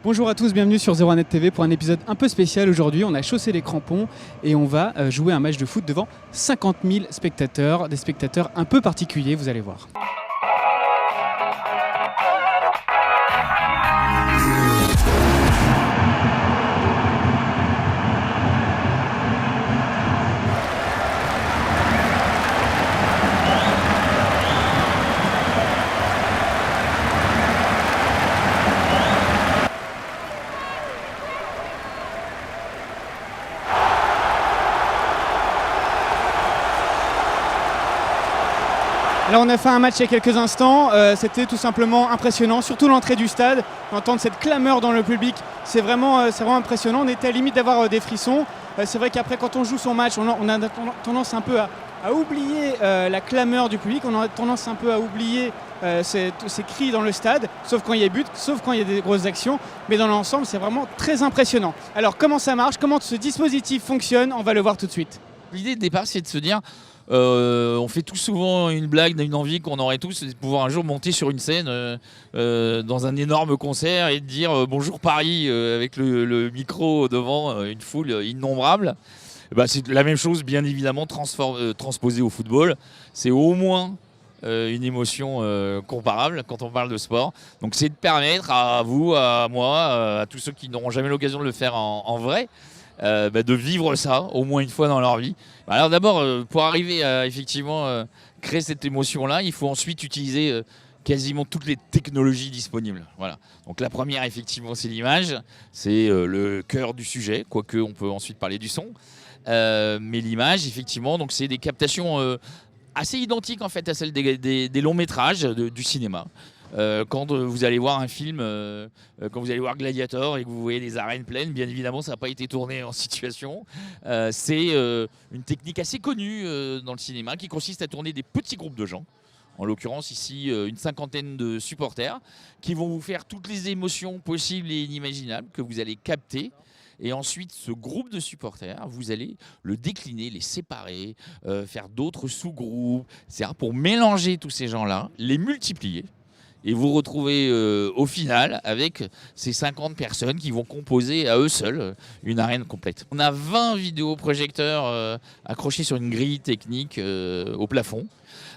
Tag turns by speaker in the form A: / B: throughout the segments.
A: Bonjour à tous, bienvenue sur 01net TV pour un épisode un peu spécial. Aujourd'hui, on a chaussé les crampons et on va jouer un match de foot devant 50 000 spectateurs, des spectateurs un peu particuliers, vous allez voir. Là, on a fait un match il y a quelques instants, c'était tout simplement impressionnant, surtout l'entrée du stade, entendre cette clameur dans le public, c'est vraiment impressionnant. On était à la limite d'avoir des frissons. C'est vrai qu'après, quand on joue son match, on a tendance un peu à oublier la clameur du public, on a tendance un peu à oublier ces cris dans le stade, sauf quand il y a but, sauf quand il y a des grosses actions, mais dans l'ensemble, c'est vraiment très impressionnant. Alors, comment ça marche, comment ce dispositif fonctionne, on va le voir tout de suite.
B: L'idée de départ, c'est de se dire, on fait tout souvent une blague, une envie qu'on aurait tous, c'est de pouvoir un jour monter sur une scène dans un énorme concert et de dire bonjour Paris avec le micro devant une foule innombrable. C'est la même chose, bien évidemment, transposée au football. C'est au moins une émotion comparable quand on parle de sport. Donc c'est de permettre à vous, à moi, à tous ceux qui n'auront jamais l'occasion de le faire en vrai, de vivre ça au moins une fois dans leur vie. Alors d'abord, pour arriver à effectivement créer cette émotion-là, il faut ensuite utiliser quasiment toutes les technologies disponibles. Voilà. Donc la première, effectivement, c'est l'image, c'est le cœur du sujet, quoique on peut ensuite parler du son. Mais l'image, effectivement, donc c'est des captations assez identiques en fait à celles des longs métrages du cinéma. Quand vous allez voir un film, quand vous allez voir Gladiator et que vous voyez des arènes pleines, bien évidemment ça n'a pas été tourné en situation. C'est une technique assez connue dans le cinéma qui consiste à tourner des petits groupes de gens. En l'occurrence ici une cinquantaine de supporters qui vont vous faire toutes les émotions possibles et inimaginables que vous allez capter. Et ensuite, ce groupe de supporters, vous allez le décliner, les séparer, faire d'autres sous-groupes, etc. pour mélanger tous ces gens-là, les multiplier. Et vous retrouvez au final avec ces 50 personnes qui vont composer à eux seuls une arène complète. On a 20 vidéoprojecteurs accrochés sur une grille technique au plafond.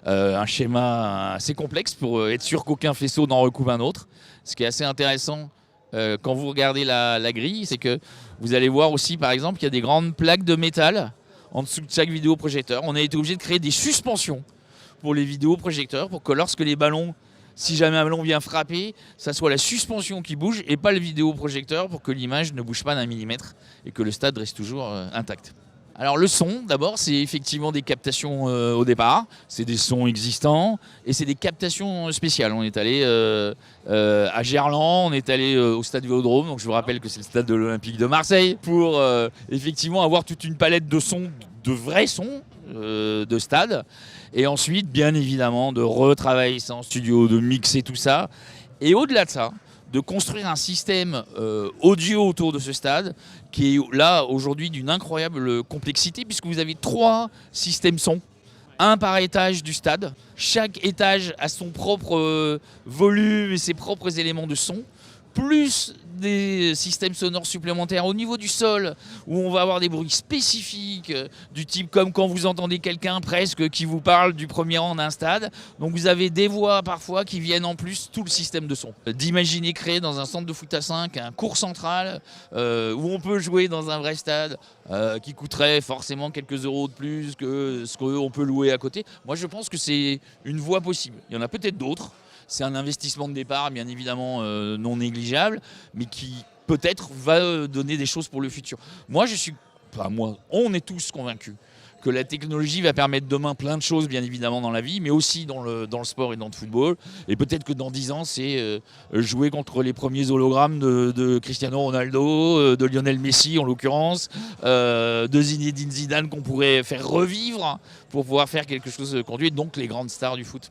B: Un schéma assez complexe pour être sûr qu'aucun faisceau n'en recoupe un autre. Ce qui est assez intéressant quand vous regardez la grille, c'est que vous allez voir aussi par exemple qu'il y a des grandes plaques de métal en dessous de chaque vidéoprojecteur. On a été obligé de créer des suspensions pour les vidéoprojecteurs pour que lorsque les ballons, si jamais un ballon vient frapper, ça soit la suspension qui bouge et pas le vidéoprojecteur pour que l'image ne bouge pas d'1 millimètre et que le stade reste toujours intact. Alors le son, d'abord, c'est effectivement des captations au départ, c'est des sons existants et c'est des captations spéciales. On est allé à Gerland, on est allé au stade Vélodrome, donc je vous rappelle que c'est le stade de l'Olympique de Marseille, pour effectivement avoir toute une palette de sons, de vrais sons de stade. Et ensuite, bien évidemment, de retravailler ça en studio, de mixer tout ça. Et au-delà de ça, de construire un système audio autour de ce stade qui est là aujourd'hui d'une incroyable complexité puisque vous avez 3 systèmes son, un par étage du stade. Chaque étage a son propre volume et ses propres éléments de son, plus des systèmes sonores supplémentaires au niveau du sol où on va avoir des bruits spécifiques du type comme quand vous entendez quelqu'un presque qui vous parle du premier rang d'un stade. Donc vous avez des voix parfois qui viennent en plus tout le système de son. D'imaginer créer dans un centre de foot à 5 un court central où on peut jouer dans un vrai stade qui coûterait forcément quelques euros de plus que ce qu'on peut louer à côté. Moi je pense que c'est une voie possible. Il y en a peut-être d'autres. C'est un investissement de départ, bien évidemment, non négligeable, mais qui peut-être va donner des choses pour le futur. On est tous convaincus que la technologie va permettre demain plein de choses, bien évidemment, dans la vie, mais aussi dans le sport et dans le football. Et peut-être que dans 10 ans, c'est jouer contre les premiers hologrammes de Cristiano Ronaldo, de Lionel Messi, en l'occurrence, de Zinedine Zidane qu'on pourrait faire revivre pour pouvoir faire quelque chose de conduit, donc les grandes stars du foot.